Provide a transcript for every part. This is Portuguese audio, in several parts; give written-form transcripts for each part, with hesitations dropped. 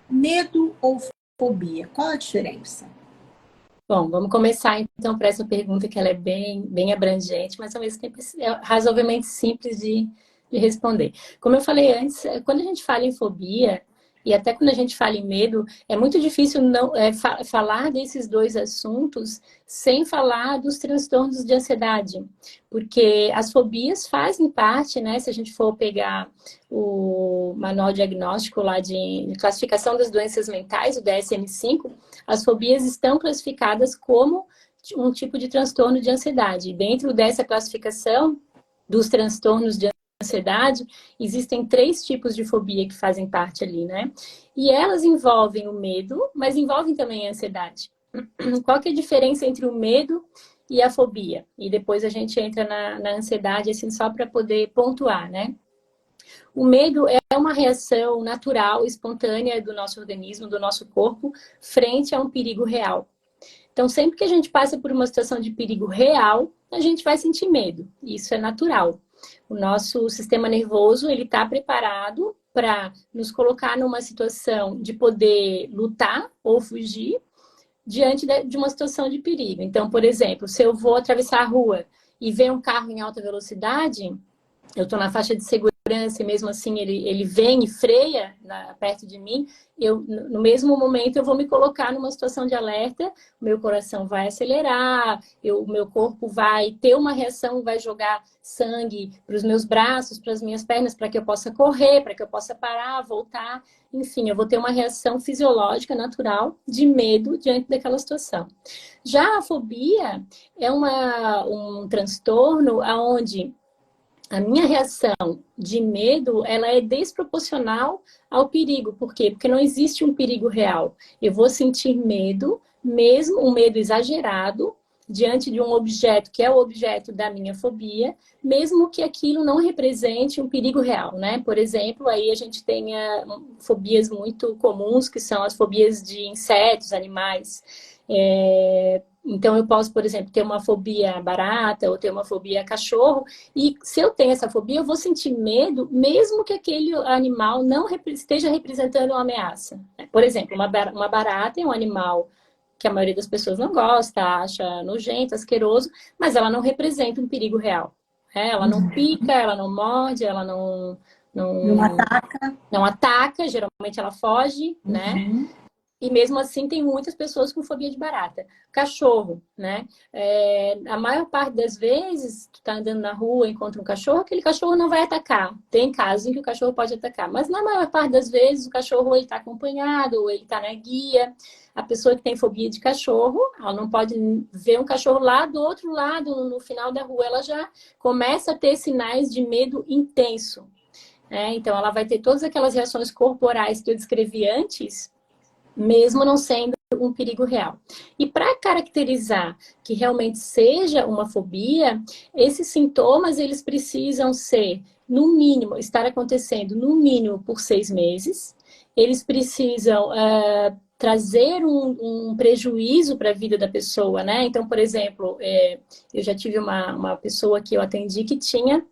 Medo ou fobia? Qual a diferença? Bom, vamos começar então por essa pergunta que ela é bem abrangente, mas ao mesmo tempo é razoavelmente simples de responder. Como eu falei antes, quando a gente fala em fobia, e até quando a gente fala em medo, é muito difícil não falar desses dois assuntos sem falar dos transtornos de ansiedade, porque as fobias fazem parte, né? Se a gente for pegar o manual diagnóstico lá de classificação das doenças mentais, o DSM-5, as fobias estão classificadas como um tipo de transtorno de ansiedade. Dentro dessa classificação dos transtornos de ansiedade, existem 3 tipos de fobia que fazem parte ali, né? E elas envolvem o medo, mas envolvem também a ansiedade. Qual que é a diferença entre o medo e a fobia? E depois a gente entra na ansiedade, assim, só para poder pontuar, né? O medo é uma reação natural, espontânea do nosso organismo, do nosso corpo, frente a um perigo real. Então, sempre que a gente passa por uma situação de perigo real, a gente vai sentir medo. Isso é natural. O nosso sistema nervoso, ele está preparado para nos colocar numa situação de poder lutar ou fugir diante de uma situação de perigo. Então, por exemplo, se eu vou atravessar a rua e ver um carro em alta velocidade, eu estou na faixa de segurança e mesmo assim ele vem e freia perto de mim, no mesmo momento eu vou me colocar numa situação de alerta, meu coração vai acelerar, o meu corpo vai ter uma reação, vai jogar sangue para os meus braços, para as minhas pernas, para que eu possa correr, para que eu possa parar, voltar, enfim, eu vou ter uma reação fisiológica, natural, de medo diante daquela situação. Já a fobia é um transtorno onde a minha reação de medo, ela é desproporcional ao perigo. Por quê? Porque não existe um perigo real. Eu vou sentir medo, mesmo um medo exagerado, diante de um objeto que é o objeto da minha fobia, mesmo que aquilo não represente um perigo real, né? Por exemplo, aí a gente tem fobias muito comuns, que são as fobias de insetos, animais. Então, eu posso, por exemplo, ter uma fobia a barata ou ter uma fobia a cachorro, e se eu tenho essa fobia, eu vou sentir medo, mesmo que aquele animal não esteja representando uma ameaça. Por exemplo, uma barata é um animal que a maioria das pessoas não gosta, acha nojento, asqueroso, mas ela não representa um perigo real. Ela não pica, ela não morde, ela Não não, ataca? não ataca, geralmente ela foge, né? Uhum. E mesmo assim tem muitas pessoas com fobia de barata. Cachorro, né? A maior parte das vezes, tu tá andando na rua, encontra um cachorro, aquele cachorro não vai atacar. Tem casos em que o cachorro pode atacar, mas na maior parte das vezes o cachorro ou ele tá acompanhado, ou ele tá na guia. A pessoa que tem fobia de cachorro, ela não pode ver um cachorro lá do outro lado, no final da rua, ela já começa a ter sinais de medo intenso. Então ela vai ter todas aquelas reações corporais que eu descrevi antes, mesmo não sendo um perigo real. E para caracterizar que realmente seja uma fobia, esses sintomas eles precisam ser, no mínimo, estar acontecendo no mínimo por 6 meses. Eles precisam trazer um prejuízo para a vida da pessoa, né? Então, por exemplo, eu já tive uma pessoa que eu atendi que tinha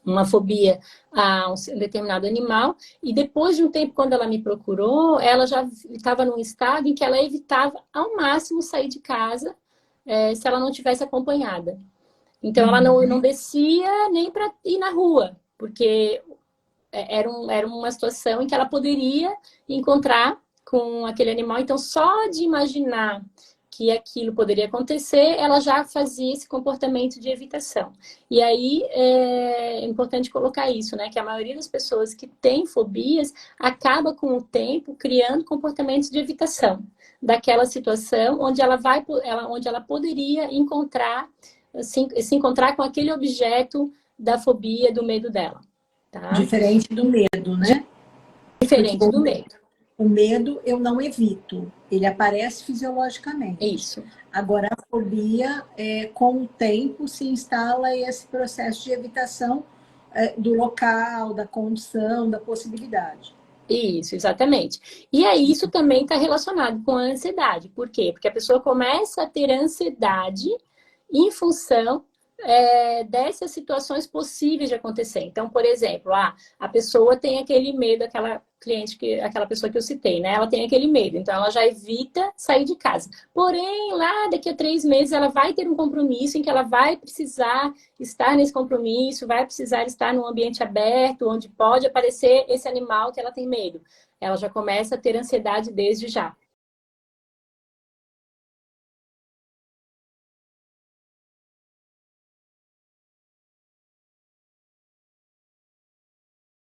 uma fobia a um determinado animal, e depois de um tempo, quando ela me procurou, ela já estava num estado em que ela evitava ao máximo sair de casa se ela não tivesse acompanhada. Então, ela não descia nem para ir na rua, porque era uma situação em que ela poderia encontrar com aquele animal. Então, só de imaginar que aquilo poderia acontecer, ela já fazia esse comportamento de evitação. E aí é importante colocar isso, né? Que a maioria das pessoas que têm fobias acaba com o tempo criando comportamentos de evitação daquela situação onde ela poderia encontrar, se encontrar com aquele objeto da fobia, do medo dela. Tá? Diferente do medo, né? Porque Diferente do medo. o medo eu não evito, ele aparece fisiologicamente. Isso. Agora, a fobia, com o tempo, se instala esse processo de evitação do local, da condição, da possibilidade. Isso, exatamente. E aí isso também está relacionado com a ansiedade. Por quê? Porque a pessoa começa a ter ansiedade em função dessas situações possíveis de acontecer. Então, por exemplo, a pessoa tem aquele medo, aquela cliente, aquela pessoa que eu citei, né? Ela tem aquele medo, então ela já evita sair de casa. Porém, lá daqui a 3 meses, ela vai ter um compromisso em que ela vai precisar estar nesse compromisso, vai precisar estar num ambiente aberto, onde pode aparecer esse animal que ela tem medo. Ela já começa a ter ansiedade desde já.